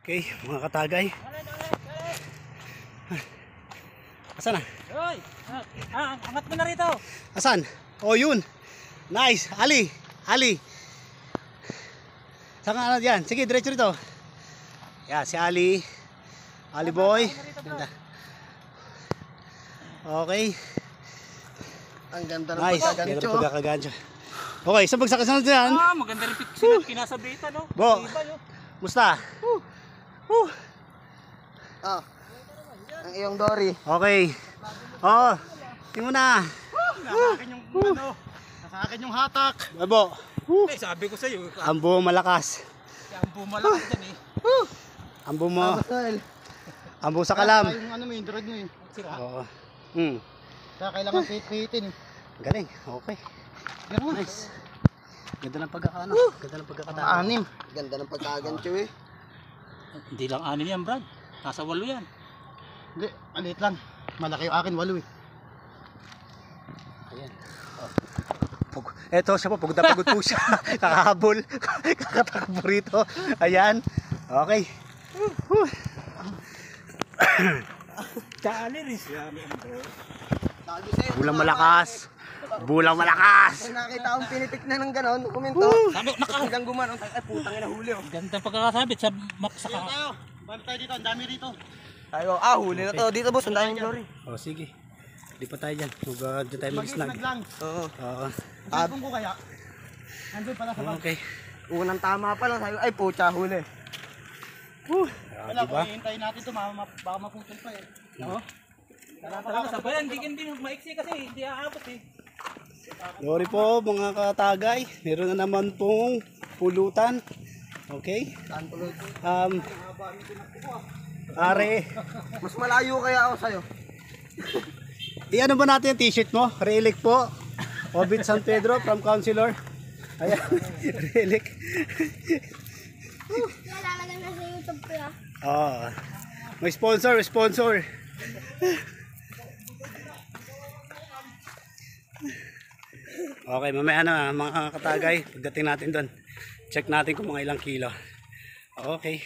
Okay, mga katagay. Asan na? Hoy! Angat mo na rito. Asan? Oh, yun. Nice. Ali. Saan ka na yan? Sige, diretso rito. Yan, si Ali. Ali boy. Ganda. Okay. Ang ganda ng Nice. pagkagancho. Ganda ng pagkakagancho. Okay, sa pagsakas dyan. Maganda rin pinasabita, no? Bo. Musta? Ah. Ang iyong Dory. Okay. Oh, tingnan mo na. Nasa akin yung hatak. Abo. Eh, sabi ko sa iyo, Ambo malakas. ang bumalakas dyan eh. Ambo mo. Basal. Ambo sa kalam. Yung ano mo yung drag mo eh. Sira. Oo. Kaya kailangan pihitin eh. Galing. Okay. Ganun. Nice. Ganda ng pagkakaano. Ganda ng pagkakatawa. Anim. Ganda ng pagkagancho eh. Hindi lang 6 yan, Brad. Nasa 8 yan. Hindi, maliit lang. Malaki yung akin, 8 eh. Ayan. Eto siya po, pagod na pagod po siya. Kakahabol. Kakatakbo rito. Ayan. Okay. Dali rin siya. Sabi sa'yo. Bulang malakas. Bulang malakas. Kung nakita akong pinitik na ng ganon, komento. Sabi, Hanggang gumanong, ay putang ina huli oh. Ganda pagkakasabit sa Tayo, balik tayo dito, ang dami rito. Tayo, huli na to. Dito boss, ang daming Dory. O sige. Di pa tayo dyan. Dyan tayo mag-snag. lang. Oo. Oo. Abong ko kaya. Andun pala sa bag. Okay. Unang tama pa lang sayo, ay pucha huli. Wala, diba? Hintayin natin ito, baka maputol pa eh. Oo. Talaga sabayan, hindi maiksi kasi hindi aabot eh. Sorry po mga katagay. Meron na naman pong pulutan. Okay. Are. Mas malayo kaya ako sa'yo. Iano ba natin yung t-shirt mo? Relic po. Obit San Pedro from Councilor. Ayan. Relic. Lalagay na sa YouTube ko ya. Oh. May sponsor. Okay, mamaya na mga katagay. Pagdating natin doon, check natin kung mga ilang kilo. Okay.